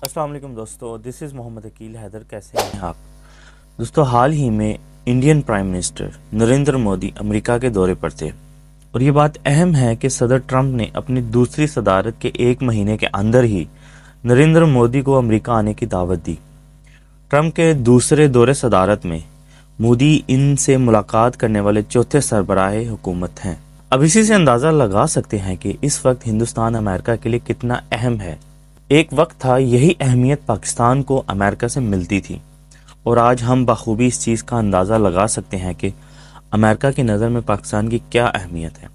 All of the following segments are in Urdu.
السلام علیکم دوستو، دس از محمد عقیل حیدر۔ کیسے ہیں آپ دوستو؟ حال ہی میں Indian prime minister Narendra Modi امریکہ کے دورے پر تھے، اور یہ بات اہم ہے کہ صدر ٹرمپ نے اپنی دوسری صدارت کے 1 مہینے کے اندر ہی نریندر مودی کو امریکہ آنے کی دعوت دی۔ ٹرمپ کے دوسرے دور صدارت میں مودی ان سے ملاقات کرنے والے چوتھے سربراہ حکومت ہیں۔ اب اسی سے اندازہ لگا سکتے ہیں کہ اس وقت ہندوستان امریکہ کے لیے کتنا اہم ہے۔ ایک وقت تھا یہی اہمیت پاکستان کو امریکہ سے ملتی تھی، اور آج ہم بخوبی اس چیز کا اندازہ لگا سکتے ہیں کہ امریکہ کی نظر میں پاکستان کی کیا اہمیت ہے۔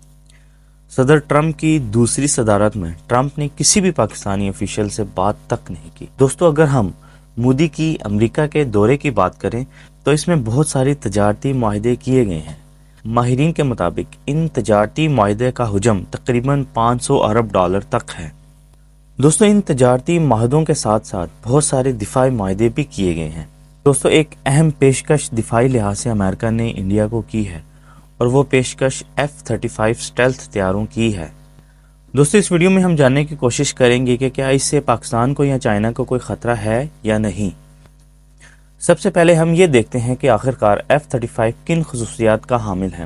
صدر ٹرمپ کی دوسری صدارت میں ٹرمپ نے کسی بھی پاکستانی افیشل سے بات تک نہیں کی۔ دوستو، اگر ہم مودی کی امریکہ کے دورے کی بات کریں تو اس میں بہت ساری تجارتی معاہدے کیے گئے ہیں۔ ماہرین کے مطابق ان تجارتی معاہدے کا حجم تقریباً $500 ارب تک ہے۔ دوستو، ان تجارتی معاہدوں کے ساتھ ساتھ بہت سارے دفاعی معاہدے بھی کیے گئے ہیں۔ دوستو، ایک اہم پیشکش دفاعی لحاظ سے امریکہ نے انڈیا کو کی ہے، اور وہ پیشکش F-35 اسٹیلتھ طیاروں کی ہے۔ دوستو، اس ویڈیو میں ہم جاننے کی کوشش کریں گے کہ کیا اس سے پاکستان کو یا چائنا کو کوئی خطرہ ہے یا نہیں۔ سب سے پہلے ہم یہ دیکھتے ہیں کہ آخرکار F-35 کن خصوصیات کا حامل ہے۔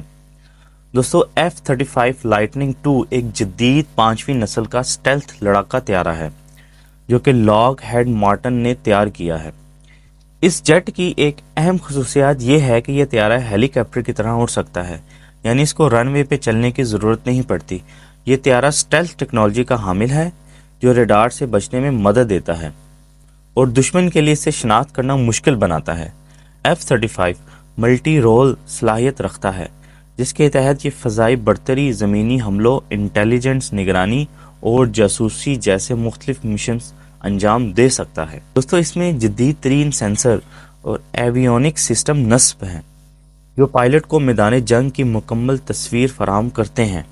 دوستو، F-35 لائٹننگ 2 ایک جدید 5ویں نسل کا اسٹیلتھ لڑاکا طیارہ ہے جو کہ لاک ہیڈ مارٹن نے تیار کیا ہے۔ اس جیٹ کی ایک اہم خصوصیات یہ ہے کہ یہ طیارہ ہیلی کاپٹر کی طرح اڑ سکتا ہے، یعنی اس کو رن وے پہ چلنے کی ضرورت نہیں پڑتی۔ یہ طیارہ اسٹیلتھ ٹیکنالوجی کا حامل ہے جو ریڈار سے بچنے میں مدد دیتا ہے اور دشمن کے لیے اسے شناخت کرنا مشکل بناتا ہے۔ F-35 ملٹی رول صلاحیت رکھتا ہے، جس کے تحت یہ فضائی برتری، زمینی حملوں، انٹیلیجنس، نگرانی اور جاسوسی جیسے مختلف مشنز انجام دے سکتا ہے۔ دوستو، اس میں جدید ترین سینسر اور ایویونک سسٹم نصب ہیں جو پائلٹ کو میدان جنگ کی مکمل تصویر فراہم کرتے ہیں۔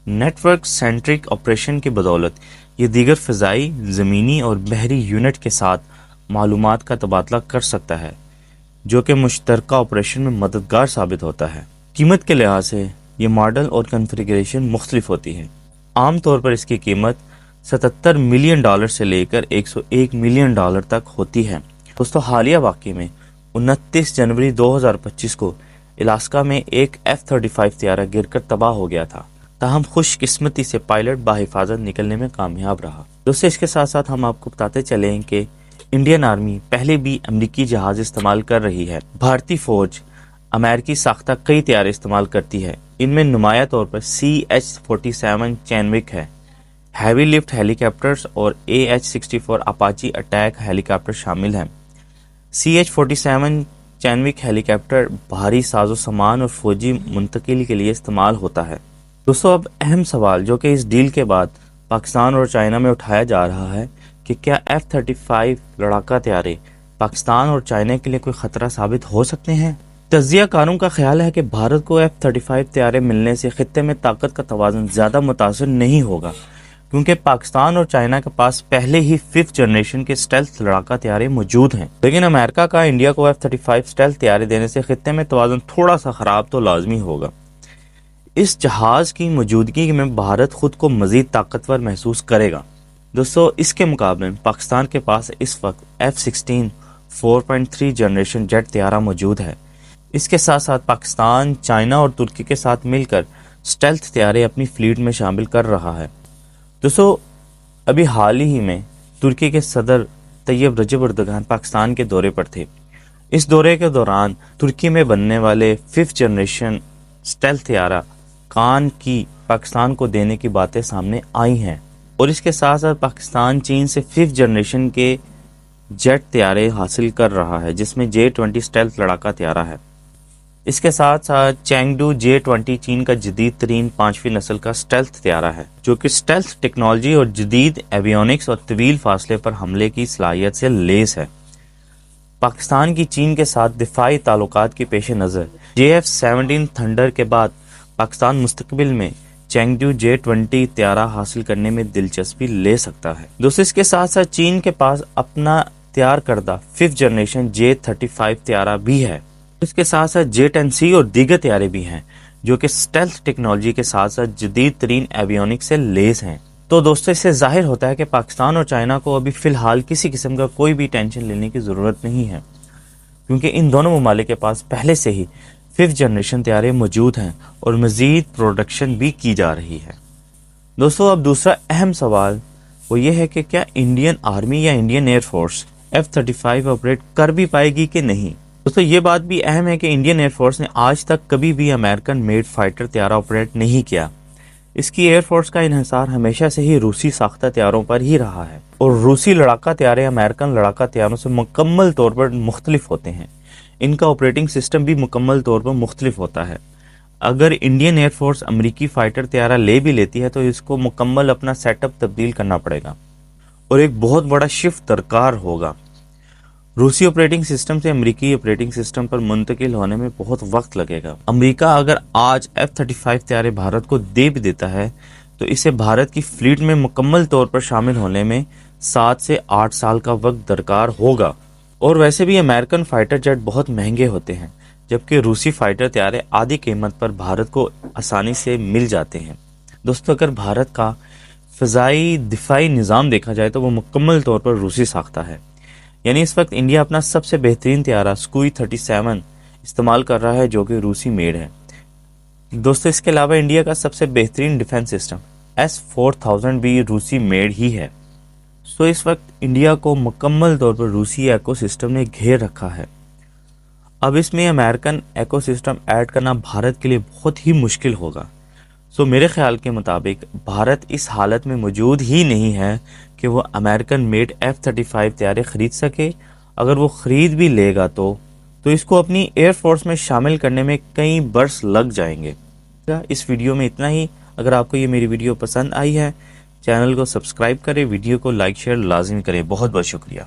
نیٹ ورک سینٹرک آپریشن کی بدولت یہ دیگر فضائی، زمینی اور بحری یونٹ کے ساتھ معلومات کا تبادلہ کر سکتا ہے، جو کہ مشترکہ آپریشن میں مددگار ثابت ہوتا ہے۔ قیمت کے لحاظ سے یہ ماڈل اور کنفیگریشن مختلف ہوتی ہے۔ عام طور پر اس کی قیمت $77 ملین سے لے کر $101 ملین تک ہوتی ہے۔ دوستو، حالیہ واقعے میں 29 جنوری 2025 کو الاسکا میں ایک F-35 طیارہ گر کر تباہ ہو گیا تھا، تاہم خوش قسمتی سے پائلٹ بحفاظت نکلنے میں کامیاب رہا۔ دوستو، اس کے ساتھ ساتھ ہم آپ کو بتاتے چلیں کہ انڈین آرمی پہلے بھی امریکی جہاز استعمال کر رہی ہے۔ بھارتی فوج امریکی ساختہ کئی طیارے استعمال کرتی ہے۔ ان میں نمایاں طور پر CH-47 چینوک ہے، ہیوی لفٹ ہیلی کاپٹرز اور AH-64 اپاچی اٹیک ہیلی کاپٹر شامل ہیں۔ CH-47 چینوک ہیلی کاپٹر بھاری ساز و سامان اور فوجی منتقلی کے لیے استعمال ہوتا ہے۔ دوستو، اب اہم سوال جو کہ اس ڈیل کے بعد پاکستان اور چائنا میں اٹھایا جا رہا ہے کہ کیا F-35 لڑاکا طیارے پاکستان اور چائنا کے لیے کوئی خطرہ ثابت ہو سکتے ہیں؟ تجزیہ کاروں کا خیال ہے کہ بھارت کو F-35 طیارے ملنے سے خطے میں طاقت کا توازن زیادہ متاثر نہیں ہوگا، کیونکہ پاکستان اور چائنا کے پاس پہلے ہی 5th جنریشن کے اسٹیلتھ لڑاکا طیارے موجود ہیں۔ لیکن امریکہ کا انڈیا کو F-35 اسٹیلتھ طیارے دینے سے خطے میں توازن تھوڑا سا خراب تو لازمی ہوگا۔ اس جہاز کی موجودگی میں بھارت خود کو مزید طاقتور محسوس کرے گا۔ دوستو، اس کے مقابلے میں پاکستان کے پاس اس وقت F-16 4.3 جنریشن جیٹ طیارہ موجود ہے۔ اس کے ساتھ ساتھ پاکستان، چائنا اور ترکی کے ساتھ مل کر اسٹیلتھ طیارے اپنی فلیٹ میں شامل کر رہا ہے۔ دوستو، ابھی حال ہی میں ترکی کے صدر طیب رجب اردگان پاکستان کے دورے پر تھے۔ اس دورے کے دوران ترکی میں بننے والے 5th جنریشن اسٹیلتھ طیارہ کان کی پاکستان کو دینے کی باتیں سامنے آئی ہیں، اور اس کے ساتھ ساتھ پاکستان چین سے 5th جنریشن کے جیٹ طیارے حاصل کر رہا ہے، جس میں J-20 اسٹیلتھ لڑاکا طیارہ ہے۔ اس کے ساتھ ساتھ چینگڈو J-20 چین کا جدید ترین 5ویں نسل کا اسٹیلتھ طیارہ ہے، جو کہ اسٹیلتھ ٹیکنالوجی اور جدید ایویونکس اور طویل فاصلے پر حملے کی صلاحیت سے لیس ہے۔ پاکستان کی چین کے ساتھ دفاعی تعلقات کی پیش نظر JF-17 تھنڈر کے بعد پاکستان مستقبل میں چینگڈو J-20 طیارہ حاصل کرنے میں دلچسپی لے سکتا ہے۔ دوستو، اس کے ساتھ ساتھ چین کے پاس اپنا تیار کردہ 5th جنریشن J-35 طیارہ بھی ہے۔ اس کے ساتھ ساتھ J-10C اور دیگر طیارے بھی ہیں جو کہ اسٹیلتھ ٹیکنالوجی کے ساتھ ساتھ جدید ترین ایویونک سے لیس ہیں۔ تو دوستو اس سے ظاہر ہوتا ہے کہ پاکستان اور چائنا کو ابھی فی الحال کسی قسم کا کوئی بھی ٹینشن لینے کی ضرورت نہیں ہے، کیونکہ ان دونوں ممالک کے پاس پہلے سے ہی 5th جنریشن طیارے موجود ہیں اور مزید پروڈکشن بھی کی جا رہی ہے۔ دوستو اب دوسرا اہم سوال وہ یہ ہے کہ کیا انڈین آرمی یا Indian air force F-35 operate کر بھی پائے گی کہ نہیں؟ دوستو یہ بات بھی اہم ہے کہ انڈین ایئر فورس نے آج تک کبھی بھی امریکن میڈ فائٹر طیارہ آپریٹ نہیں کیا۔ اس کی ایئر فورس کا انحصار ہمیشہ سے ہی روسی ساختہ طیاروں پر ہی رہا ہے، اور روسی لڑاکا طیارے امریکن لڑاکا طیاروں سے مکمل طور پر مختلف ہوتے ہیں۔ ان کا آپریٹنگ سسٹم بھی مکمل طور پر مختلف ہوتا ہے۔ اگر انڈین ایئر فورس امریکی فائٹر طیارہ لے بھی لیتی ہے تو اس کو مکمل اپنا سیٹ اپ تبدیل کرنا پڑے گا اور ایک بہت بڑا شفٹ درکار ہوگا۔ روسی آپریٹنگ سسٹم سے امریکی آپریٹنگ سسٹم پر منتقل ہونے میں بہت وقت لگے گا۔ امریکہ اگر آج F-35 طیارے بھارت کو دے بھی دیتا ہے تو اسے بھارت کی فلیٹ میں مکمل طور پر شامل ہونے میں 7 سے 8 سال کا وقت درکار ہوگا۔ اور ویسے بھی امریکن فائٹر جیٹ بہت مہنگے ہوتے ہیں، جبکہ روسی فائٹر طیارے آدھی قیمت پر بھارت کو آسانی سے مل جاتے ہیں۔ دوستو اگر بھارت کا فضائی دفاعی نظام دیکھا جائے تو وہ مکمل طور پر روسی ساختہ ہے، یعنی اس وقت انڈیا اپنا سب سے بہترین طیارہ سکوئی 37 استعمال کر رہا ہے جو کہ روسی میڈ ہے۔ دوستو اس کے علاوہ انڈیا کا سب سے بہترین ڈیفنس سسٹم S-4000 بھی روسی میڈ ہی ہے۔ سو اس وقت انڈیا کو مکمل طور پر روسی ایکو سسٹم نے گھیر رکھا ہے۔ اب اس میں امریکن ایکو سسٹم ایڈ کرنا بھارت کے لیے بہت ہی مشکل ہوگا۔ سو میرے خیال کے مطابق بھارت اس حالت میں موجود ہی نہیں ہے کہ وہ امریکن میڈ F-35 طیارے خرید سکے۔ اگر وہ خرید بھی لے گا تو اس کو اپنی ایئر فورس میں شامل کرنے میں کئی برس لگ جائیں گے۔ اس ویڈیو میں اتنا ہی۔ اگر آپ کو یہ میری ویڈیو پسند آئی ہے چینل کو سبسکرائب کریں، ویڈیو کو لائک شیئر لازمی کریں۔ بہت بہت شکریہ۔